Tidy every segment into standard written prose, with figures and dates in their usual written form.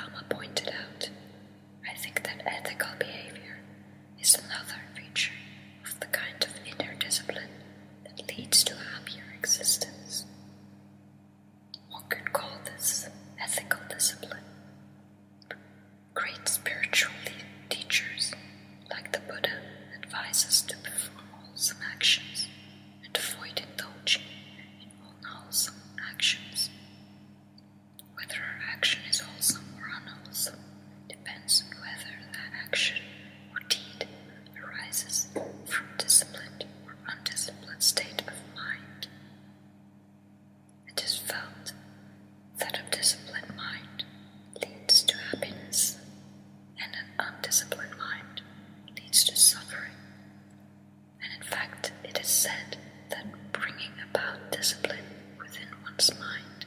Lama pointed out, I think that ethical behavior is another feature of the kind of inner discipline that leads to a happier existence. One could call this ethical discipline. Great spiritual teachers, like the Buddha, advise us to perform wholesome actions and avoid indulging in unwholesome actions. Whether our action is wholesome or unwholesome depends on whether that action or deed arises from disciplined or undisciplined state of mind. It is felt that a disciplined mind leads to happiness, and an undisciplined mind leads to suffering. And in fact, it is said that bringing about discipline within one's mind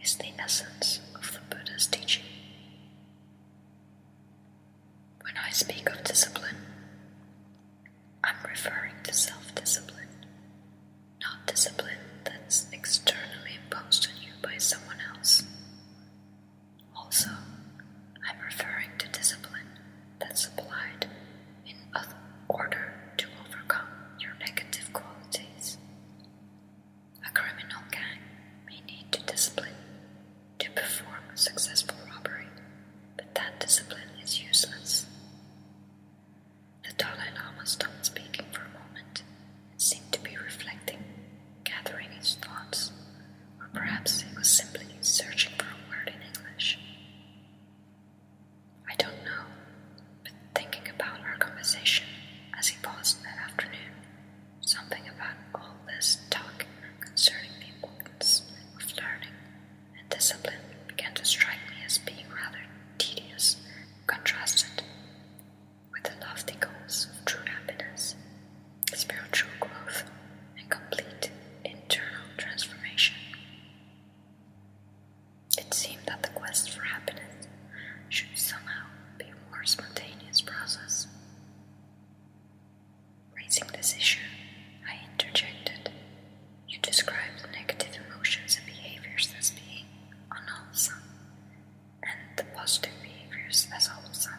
is the essence of the Buddha's teaching. When I speak of discipline, I'm referring to self-discipline, not discipline that's externally imposed on you by someone else. Also, I'm referring to discipline that's applied in order to overcome your negative qualities. A criminal gang may need to discipline to perform a successful robbery, but that discipline is useless. The Dalai Lama stopped speaking for a moment and seemed to be reflecting, gathering his thoughts, or perhaps he was simply searching for a word in English. I don't know, but thinking about our conversation as he paused that afternoon, something about all this talk concerning the importance of learning and discipline began to strike me as being rather tedious, contrasted with the lofty goals of true happiness, spiritual growth, and complete internal transformation. It seemed that the quest for happiness should somehow be a more spontaneous process. Raising this issue, I interjected, you described the negative emotions and behaviors as being unwholesome, and the positive behaviors as wholesome.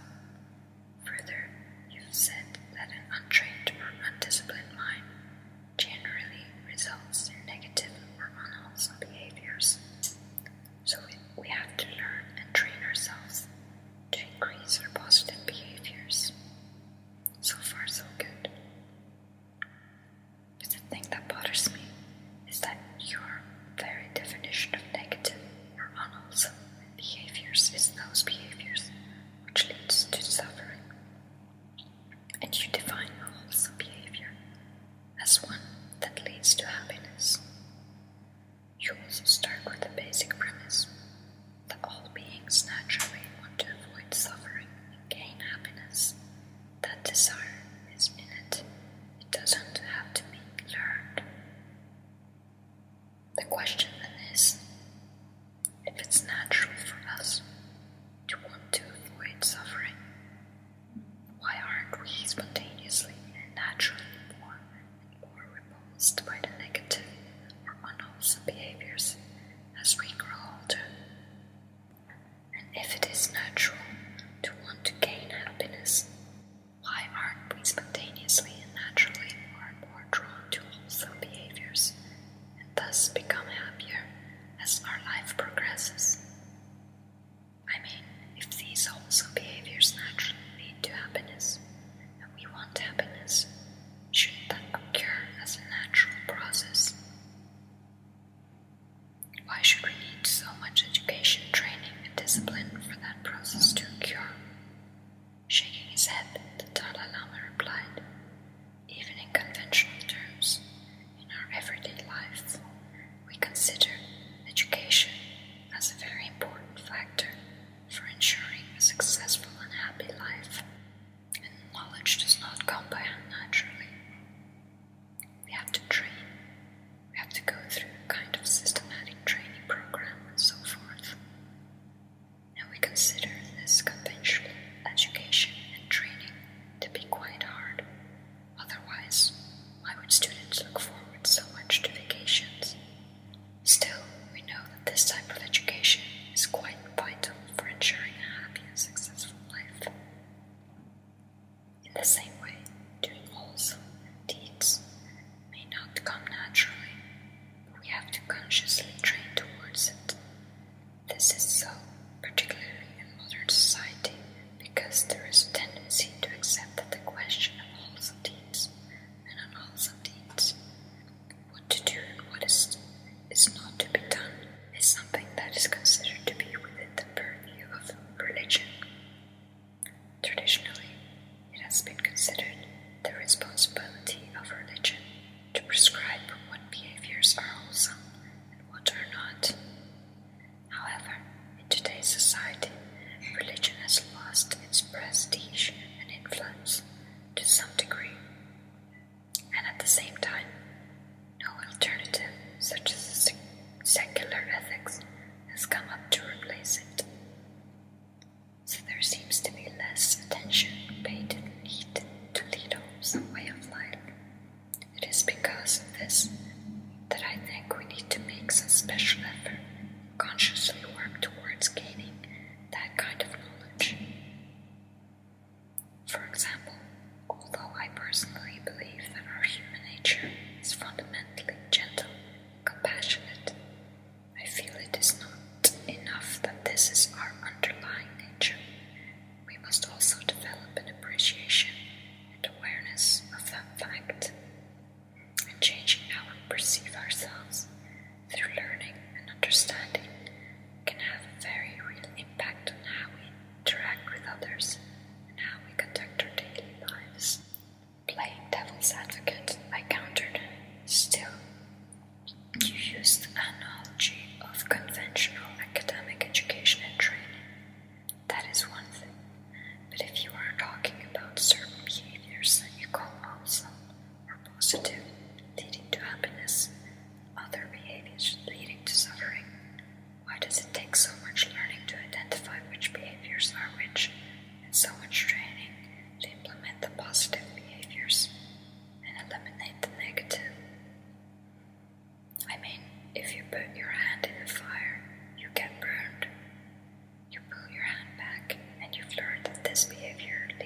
Further, you've said that an untrained or undisciplined mind generally results in negative or unwholesome behaviors. So we have to learn and train ourselves to increase our positive behaviors. So far, so good. But the thing that bothers me is that your very definition of negative or unwholesome behaviors is those behaviors which leads to suffering. And you define a wholesome behavior as one that leads to happiness. You also start with the basic premise that all beings naturally want to avoid suffering and gain happiness. That desire is innate. It doesn't have to be learned. The question then is, if it's natural for us to want to avoid suffering, why aren't we spontaneously and naturally more and more repulsed by the negative or unwholesome behaviors as we grow older? And if it is natural to want to gain happiness, why aren't we spontaneously and naturally more and more drawn to wholesome behaviors and thus become happier as our life progresses? I mean, if these wholesome behaviors naturally lead to happiness, and we want happiness, shouldn't that occur as a natural process? Why should we need so much education, training, and discipline for that process to occur? Shaking his head, the Dalai Lama replied, even in conventional terms, in our everyday life, we consider education as a very important factor for ensuring a successful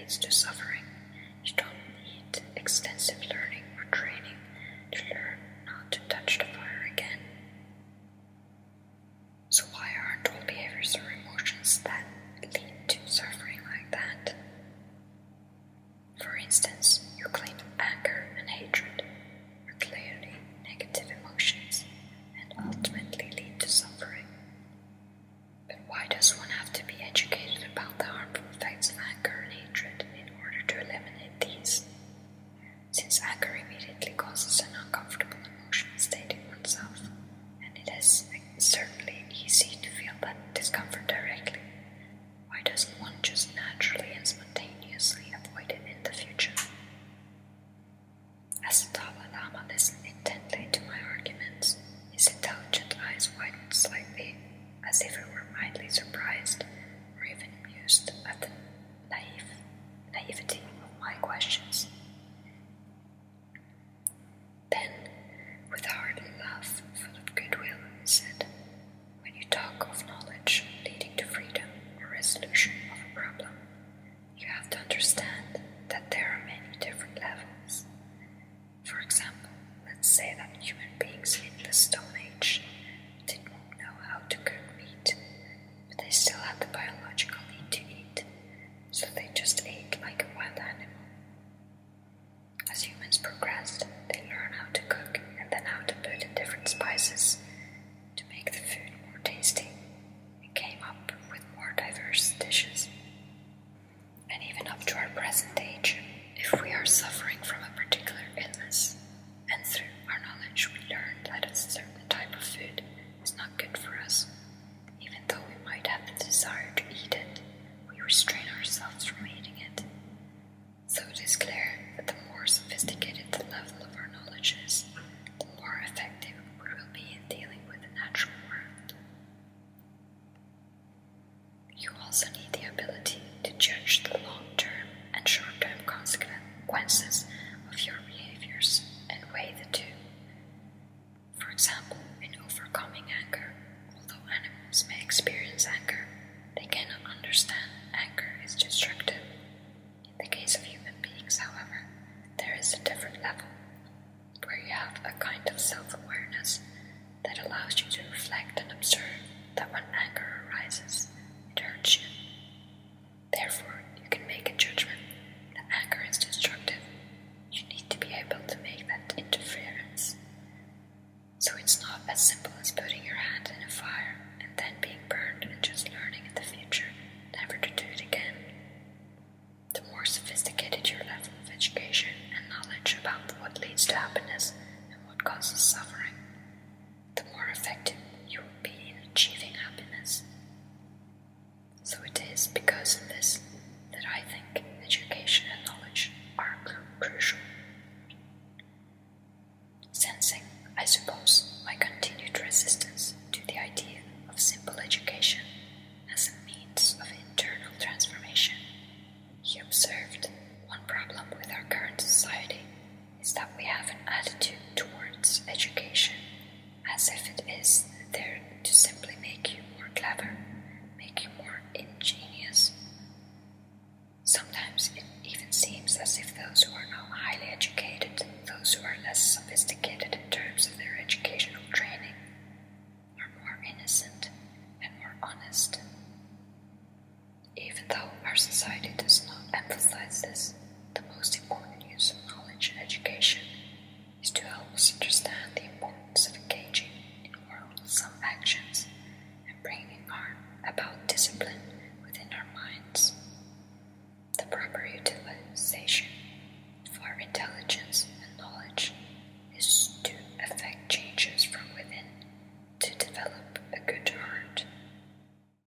leads to suffering. You don't need extensive learning or training to learn not to touch the fire again. So why aren't all behaviors or emotions that lead to suffering like that? For instance, you claim anger and hatred are clearly negative emotions and ultimately lead to suffering. But why does one have to be educated about the harmful effects of anger and hatred in order to eliminate these? Since anger immediately causes an uncomfortable emotional state in oneself, and it is certainly easy to feel that discomfort directly, why doesn't one just naturally and spontaneously avoid it in the future? As the Dalai Lama listened intently to my arguments, his intelligent eyes widened slightly, as if he were mildly surprised or even amused at the naivety of my questions. Then, with a hearty laugh full of goodwill, he said, "When you talk of knowledge leading to freedom or resolution of a problem, you have to understand that there are many different levels. For example, let's say that human beings in the Stone Age didn't know how to cook meat, but they still had the biological need to eat, so they just ate like a wild animal. As humans progressed, they learned how to cook and then how to put in different spices to make the food more tasty, and came up with more diverse dishes. And even up to our present age, if we are suffering from a particular illness, and through our knowledge we learn that a certain type of food is not good for us, even though we might have the desire to eat it, we restrain ourselves from eating it. So it is clear that the more sophisticated the level of our knowledge is, the more effective we will be in dealing with the natural world. You also need the ability to judge the long-term and short-term consequences of your behaviors and weigh the two. For example, in overcoming anger, although animals may experience anger, they cannot understand anger is destructive. In the case of human beings, however, there is a different level, where you have a kind of self-awareness that allows you to reflect and observe that when anger arises, it hurts you. Therefore, you can make a judgment that anger is destructive. You need to be able to make that interference. So it's not as simple as putting your hand in a fire and then being burned and just learning in the future never to do it again. The more sophisticated your level of education and knowledge about what leads to happiness and what causes suffering, the more effective you will be in achieving happiness. So it is because of this that I think education and knowledge are crucial. Sensing, I suppose, my continued resistance to the idea of simple education as a means of internal transformation, he observed one problem with our current society is that we have an attitude towards education as if it is there to simply make you more clever, make you more ingenious. Sometimes it even seems as if those who are not highly educated, those who are less sophisticated in terms of their educational training, are more innocent and more honest. Even though our society does not emphasize this, the most important use of knowledge and education is to help us understand the importance of